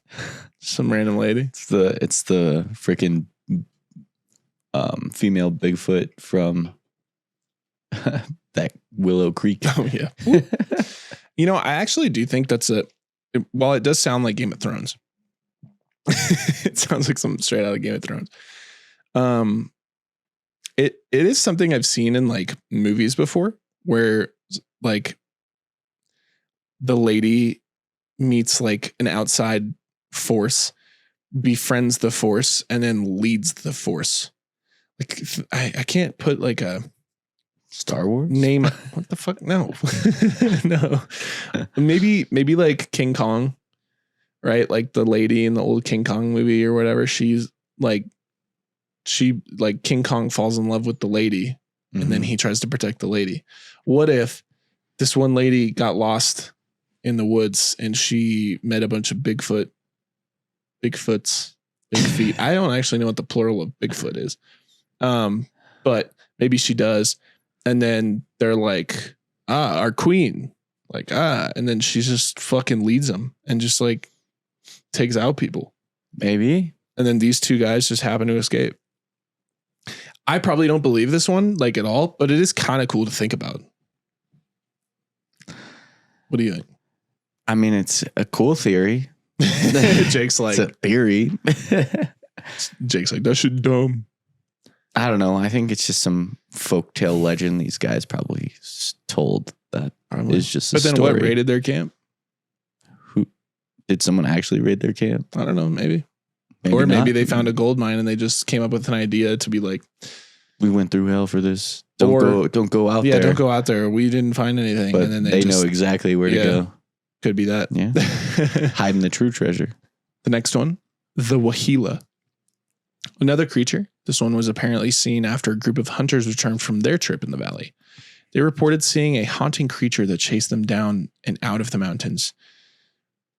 Some random lady. It's the freaking female Bigfoot from that Willow Creek. Oh yeah. I actually do think while it does sound like Game of Thrones, it sounds like something straight out of Game of Thrones. It is something I've seen in like movies before where like the lady meets like an outside force, befriends the force, and then leads the force. Like I can't put like a Star Wars name. What the fuck? No, no. Maybe like King Kong, right? Like the lady in the old King Kong movie or whatever. She King Kong falls in love with the lady, and then he tries to protect the lady. What if this one lady got lost in the woods and she met a bunch of Bigfoots, big feet. I don't actually know what the plural of Bigfoot is. But maybe she does. And then they're like, our queen, like, and then she just fucking leads them and just like takes out people. Maybe. And then these two guys just happen to escape. I probably don't believe this one like at all, but it is kind of cool to think about. What do you think? I mean, it's a cool theory. Jake's like, it's a theory. Jake's like, that shit dumb. I don't know. I think it's just some folktale legend these guys probably told that is just a But then story. what raided their camp? Who did someone actually raid their camp? I don't know. Maybe Maybe maybe not. they found a gold mine and they just came up with an idea to be like, we went through hell for this. Don't go out there. Yeah, don't go out there. We didn't find anything. But and then they know exactly where to go. Could be that. Yeah. Hiding the true treasure. The next one, the Wahila. Another creature. This one was apparently seen after a group of hunters returned from their trip in the valley. They reported seeing a haunting creature that chased them down and out of the mountains.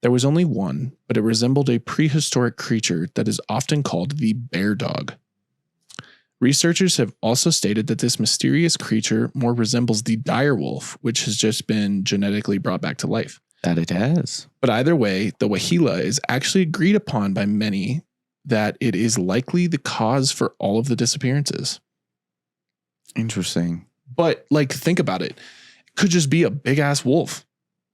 There was only one, but it resembled a prehistoric creature that is often called the bear dog. Researchers have also stated that this mysterious creature more resembles the dire wolf, which has just been genetically brought back to life. That it has. But either way, the Wahila is actually agreed upon by many that it is likely the cause for all of the disappearances. Interesting. But like, think about it. It could just be a big ass wolf.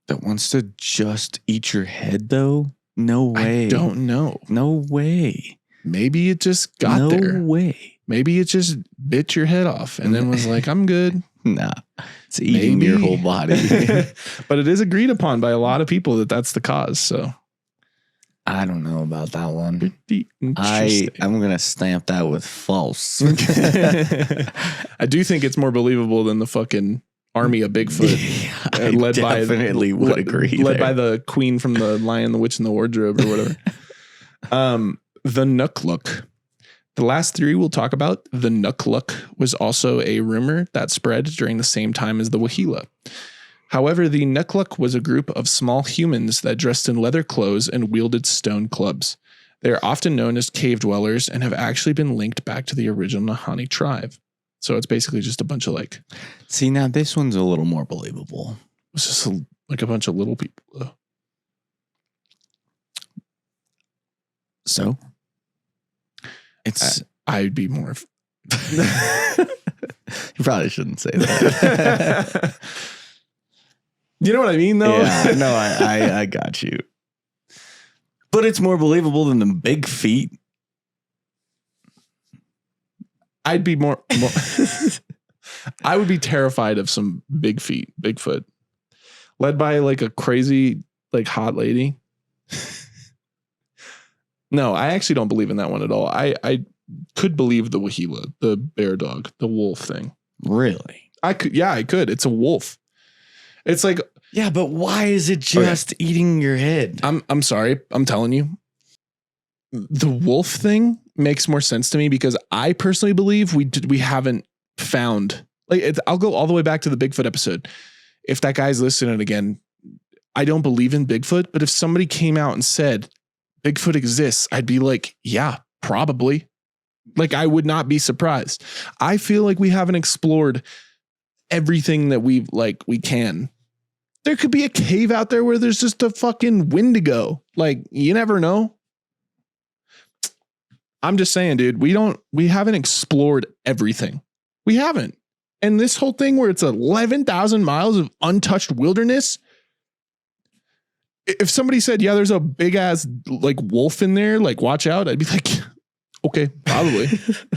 That wants to just eat your head, though? No way. I don't know. No way. Maybe it just got there. No way. Maybe it just bit your head off and then was like, I'm good. Nah. It's eating your whole body. But it is agreed upon by a lot of people that that's the cause. So I don't know about that one. pretty interesting. I'm going to stamp that with false. I do think it's more believable than the fucking army of Bigfoot. I definitely would agree. Led by the queen from the Lion, the Witch, and the Wardrobe or whatever. The Nukluk. The last three we'll talk about, the Nukluk was also a rumor that spread during the same time as the Wahila. However, the Nukluk was a group of small humans that dressed in leather clothes and wielded stone clubs. They are often known as cave dwellers and have actually been linked back to the original Nahanni tribe. So it's basically just a bunch of like... See, now this one's a little more believable. It's just like a bunch of little people, though. So? It's... I'd be more... You probably shouldn't say that. You know what I mean, though? Yeah, no, I got you. But it's more believable than the big feet. I'd be more I would be terrified of some big feet, Bigfoot, led by like a crazy, like hot lady. No, I actually don't believe in that one at all. I could believe the Wahila, the bear dog, the wolf thing. Really? I could. Yeah, I could. It's a wolf. It's like, yeah, but why is it just eating your head? I'm sorry. I'm telling you. The wolf thing makes more sense to me because I personally believe we haven't found, like, I'll go all the way back to the Bigfoot episode. If that guy's listening again, I don't believe in Bigfoot, but if somebody came out and said Bigfoot exists, I'd be like, yeah, probably. Like, I would not be surprised. I feel like we haven't explored everything that we can. There could be a cave out there where there's just a fucking Wendigo. Like, you never know. I'm just saying, dude, we haven't explored everything. We haven't. And this whole thing where it's 11,000 miles of untouched wilderness. If somebody said, yeah, there's a big ass like wolf in there, like watch out, I'd be like, okay, probably.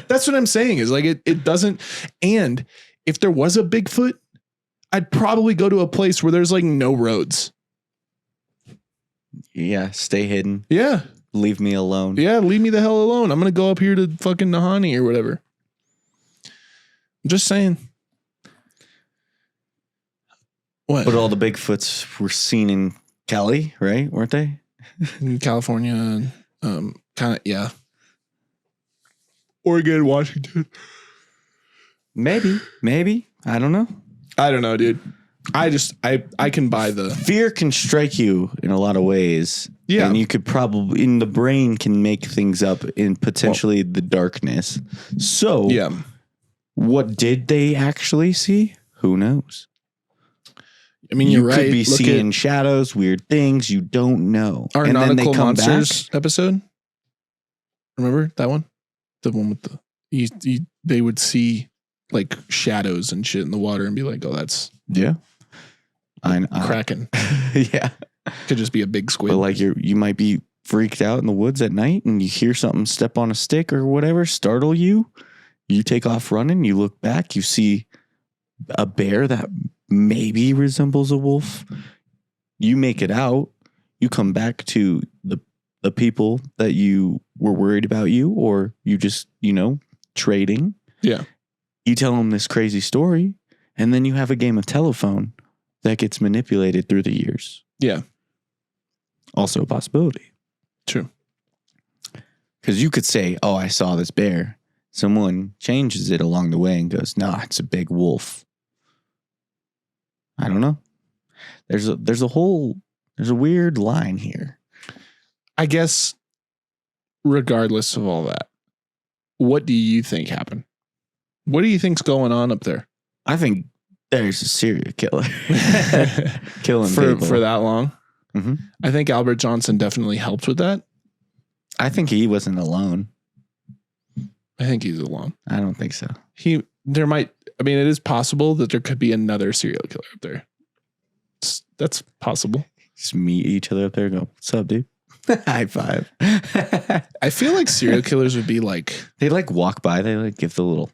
That's what I'm saying is like, it doesn't. And if there was a Bigfoot, I'd probably go to a place where there's like no roads. Yeah. Stay hidden. Yeah. Leave me alone. Yeah, leave me the hell alone. I'm going to go up here to fucking Nahanni or whatever. I'm just saying. What? But all the Bigfoots were seen in Cali, right? Weren't they? In California, kind of, yeah. Oregon, Washington. Maybe. I don't know. I don't know, dude. I can buy the... Fear can strike you in a lot of ways. Yeah. And you could probably, in the brain, can make things up in potentially the darkness. So, yeah. What did they actually see? Who knows? I mean, you you're right. could be seeing shadows, weird things. You don't know. Our and then they Nautical come Monsters back. episode. Remember that one? The one with the... they would see like shadows and shit in the water and be like, oh, that's... Yeah. Kraken. Yeah. Could just be a big squid. But like you might be freaked out in the woods at night and you hear something step on a stick or whatever, startle you. You take off running, you look back, you see a bear that maybe resembles a wolf. You make it out. You come back to the people that you were worried about you, or you just, trading. Yeah. You tell them this crazy story, and then you have a game of telephone that gets manipulated through the years. Yeah. Also a possibility. True. Because you could say, oh, I saw this bear. Someone changes it along the way and goes, no, it's a big wolf. I don't know. There's a weird line here. I guess regardless of all that, what do you think happened? What do you think's going on up there? I think there's a serial killer killing people. For that long. Mm-hmm. I think Albert Johnson definitely helped with that. I think he wasn't alone. I think he's alone. I don't think so. It is possible that there could be another serial killer up there. That's possible. Just meet each other up there and go, what's up, dude? High five. I feel like serial killers would be like They like walk by. They like give the little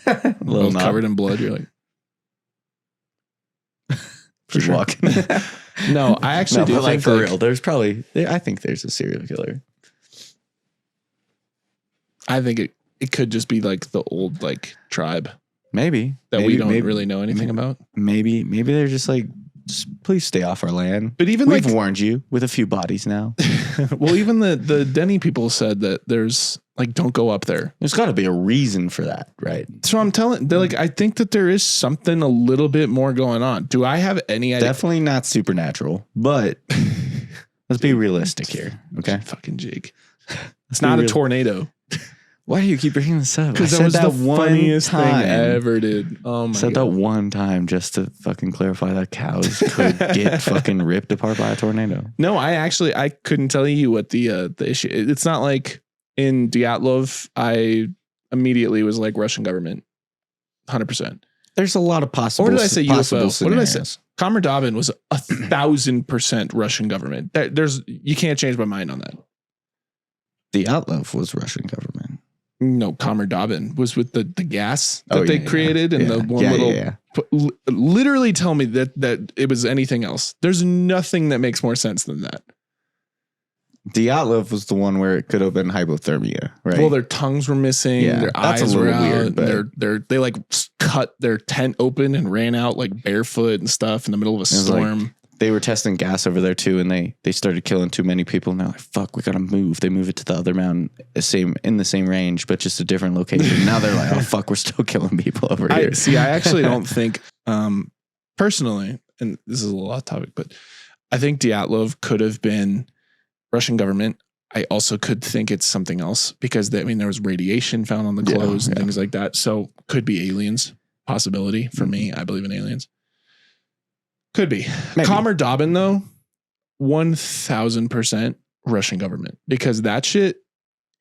little both nod. covered in blood. You're like, for Keep sure. walking. No, I actually No, do but like think for like, real. There's probably. I think there's a serial killer. I think it could just be like the old like tribe Maybe that maybe, we don't maybe, really know anything about. Maybe they're just like, just please stay off our land. But even We've like, warned you with a few bodies now. well, even the Denny people said that there's like, don't go up there. There's got to be a reason for that, right? So I'm telling, they're like, I think that there is something a little bit more going on. Do I have any idea? Definitely not supernatural, but let's be realistic here, okay? Fucking Jake. It's not a tornado. Why do you keep bringing this up? Because that was the funniest thing I ever did. Oh my god. Said that one time just to fucking clarify that cows could get fucking ripped apart by a tornado. No, I couldn't tell you what the issue. It's not like in Dyatlov, I immediately was like Russian government, 100%. There's a lot of possible. Or did I say UFO? Scenarios. What did I say? Kamer Dobbin was 1,000% Russian government. You can't change my mind on that. The Outlaw was Russian government. No, Kamer Dobbin was with the gas that they created and the one little. Literally tell me that it was anything else. There's nothing that makes more sense than that. The Outlaw was the one where it could have been hypothermia, right? Well, their tongues were missing. Yeah, their that's eyes a were little out. weird, but They like cut their tent open and ran out like barefoot and stuff in the middle of a storm. Like, they were testing gas over there too, and they started killing too many people. And they're like, "Fuck, we gotta move." They move it to the other mountain, in the same range, but just a different location. Now they're like, "Oh fuck, we're still killing people over here." I actually don't think, personally, and this is a little off topic, but I think Dyatlov could have been Russian government. I also could think it's something else because there was radiation found on the clothes and things like that. So could be aliens. Possibility for me. I believe in aliens. Could be. Maybe. Kamer Dobbin, though, 1,000% Russian government because that shit,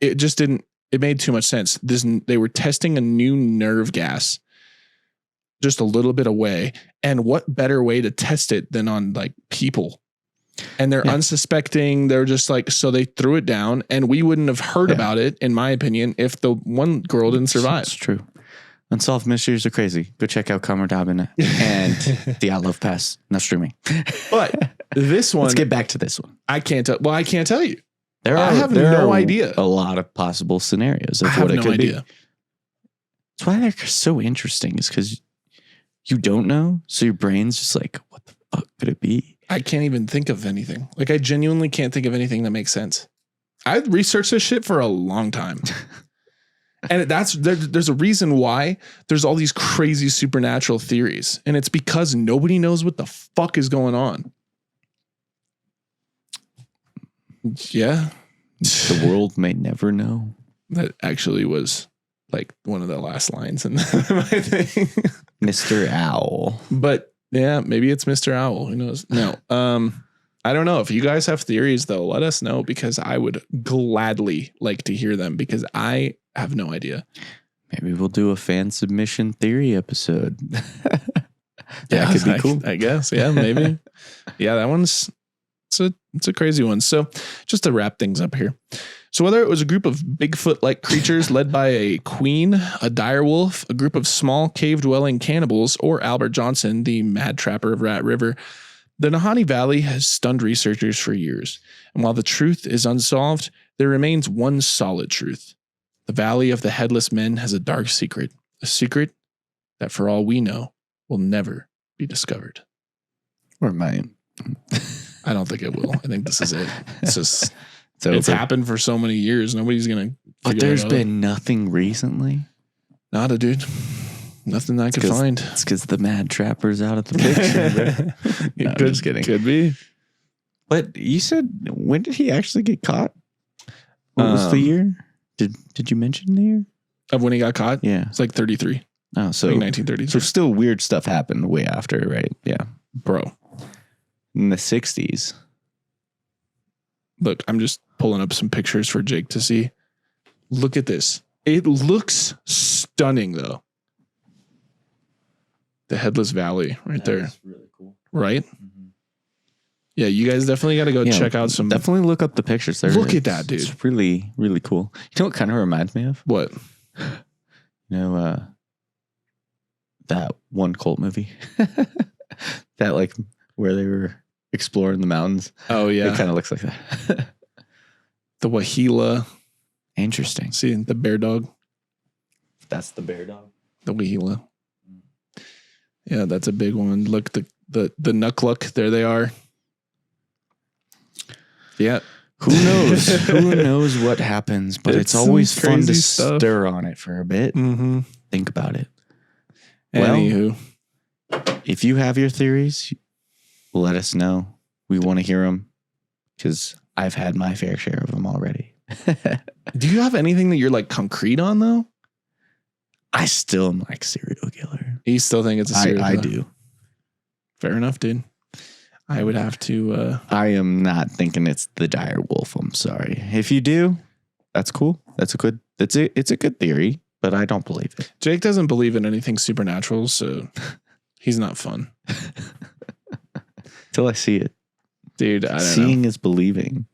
it just didn't, it made too much sense. They were testing a new nerve gas just a little bit away. And what better way to test it than on like people? And they're unsuspecting. They're just like, so they threw it down and we wouldn't have heard about it, in my opinion, if the one girl didn't survive. It's true. Unsolved mysteries are crazy. Go check out Kamer Dobbin and the Outlaw Pass. Now streaming. But this one, let's get back to this one. I can't tell. Well, I can't tell you. I have no idea. A lot of possible scenarios of I have what it no could idea. be. That's why they're so interesting. Is because you don't know, so your brain's just like, what the fuck could it be? I can't even think of anything. Like I genuinely can't think of anything that makes sense. I've researched this shit for a long time. And there's a reason why there's all these crazy supernatural theories. And it's because nobody knows what the fuck is going on. Yeah. The world may never know. That actually was like one of the last lines in my thing. Mr. Owl. But yeah, maybe it's Mr. Owl. Who knows? No. I don't know. If you guys have theories, though, let us know because I would gladly like to hear them because I have no idea. Maybe we'll do a fan submission theory episode. Yeah, could be cool. I guess. Yeah, maybe. Yeah, that one's it's a crazy one. So just to wrap things up here. So whether it was a group of Bigfoot-like creatures led by a queen, a direwolf, a group of small cave-dwelling cannibals, or Albert Johnson, the mad trapper of Rat River, the Nahanni Valley has stunned researchers for years. And while the truth is unsolved, there remains one solid truth. The Valley of the Headless Men has a dark secret, a secret that, for all we know, will never be discovered. Or mine. I don't think it will. I think this is it. It's just, It's it's happened for so many years. Nobody's going to. But there's been nothing recently. Nada, dude. Nothing I could find. It's because the mad trapper's out of the picture. No, I'm just kidding. Could be. But you said, when did he actually get caught? What was the year? Did you mention the year? Of when he got caught? Yeah. It's like 33. Oh, so like 1930s. So still weird stuff happened way after, right? Yeah. Bro. In the 60s. Look, I'm just pulling up some pictures for Jake to see. Look at this. It looks stunning, though. The Headless Valley right there. Really cool. Right? Mm-hmm. Yeah, you guys definitely got to go check out some. Definitely look up the pictures. Look at that, dude. It's really, really cool. You know what kind of reminds me of? What? You know, that one cult movie that like where they were exploring the mountains. Oh yeah, it kind of looks like that. The Wahila. Interesting. See the bear dog. That's the bear dog. The Wahila. Yeah, that's a big one. Look, the Nukluk. There they are. Yeah. Who knows? Who knows what happens? But it's always fun to stir on it for a bit. Mm-hmm. Think about it. Anywho, if you have your theories, let us know. We want to hear them because I've had my fair share of them already. Do you have anything that you're like concrete on though? I still am like serial killer. You still think it's a serial killer? I do. Fair enough, dude. I would have to. I am not thinking it's the dire wolf. I'm sorry. If you do, that's cool. It's a good theory, but I don't believe it. Jake doesn't believe in anything supernatural, so he's not fun. Till I see it. Dude, I don't know. Seeing is believing.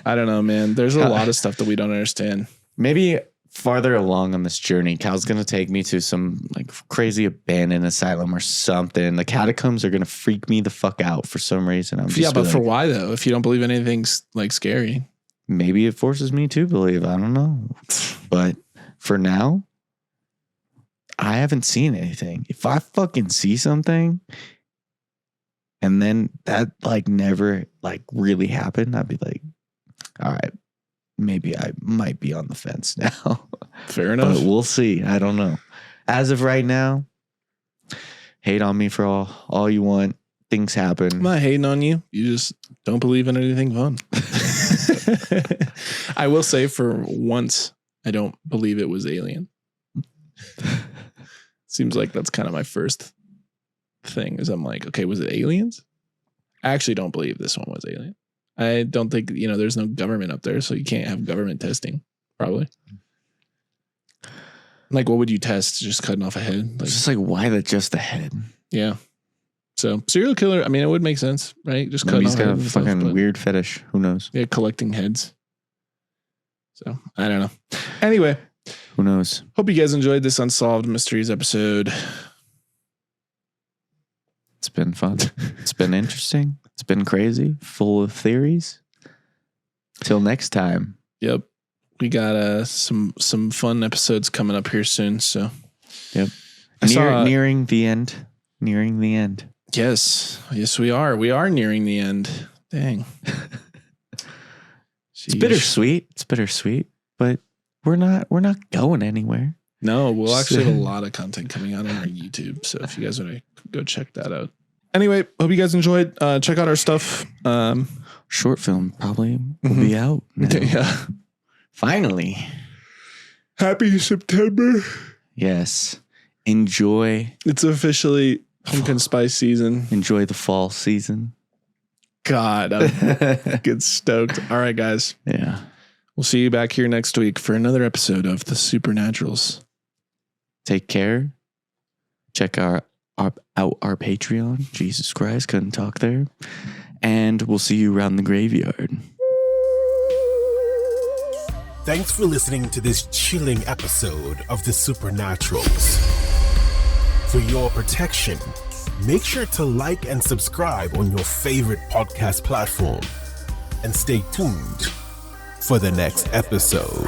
I don't know, man. There's a lot of stuff that we don't understand. Maybe farther along on this journey, Cal's going to take me to some like crazy abandoned asylum or something. The catacombs are going to freak me the fuck out for some reason. But for why though? If you don't believe anything's like scary. Maybe it forces me to believe. I don't know. But for now, I haven't seen anything. If I fucking see something and then that like never like really happened, I'd be like, all right, maybe I might be on the fence now. Fair enough. But we'll see. I don't know. As of right now, hate on me for all you want. Things happen. I'm not hating on you. You just don't believe in anything fun. I will say for once, I don't believe it was alien. Seems like that's kind of my first thing is I'm like, okay, was it aliens? I actually don't believe this one was alien. I don't think, there's no government up there, so you can't have government testing, probably. Like, what would you test? Just cutting off a head? Like, just like, why just the head? Yeah. So, serial killer, I mean, it would make sense, right? Just cutting off he's got a fucking weird fetish. Who knows? Yeah, collecting heads. So, I don't know. Anyway. Who knows? Hope you guys enjoyed this Unsolved Mysteries episode. It's been fun. It's been interesting. It's been crazy. Full of theories. Till next time. Yep. We got some fun episodes coming up here soon. So, yep. Nearing the end. Nearing the end. Yes, we are. We are nearing the end. Dang. It's bittersweet, but we're not going anywhere. No, we'll actually have a lot of content coming out on our YouTube. So if you guys want to go check that out. Anyway, hope you guys enjoyed. Check out our stuff. Short film probably will be out now. Yeah. Finally. Happy September. Yes. Enjoy. It's officially pumpkin spice season. Enjoy the fall season. God, I'm get stoked. All right, guys. Yeah. We'll see you back here next week for another episode of The Supernaturals. Take care. Check out our Patreon. Jesus Christ, couldn't talk there. And we'll see you around the graveyard. Thanks for listening to this chilling episode of The Supernaturals. For your protection, make sure to like and subscribe on your favorite podcast platform. And stay tuned for the next episode.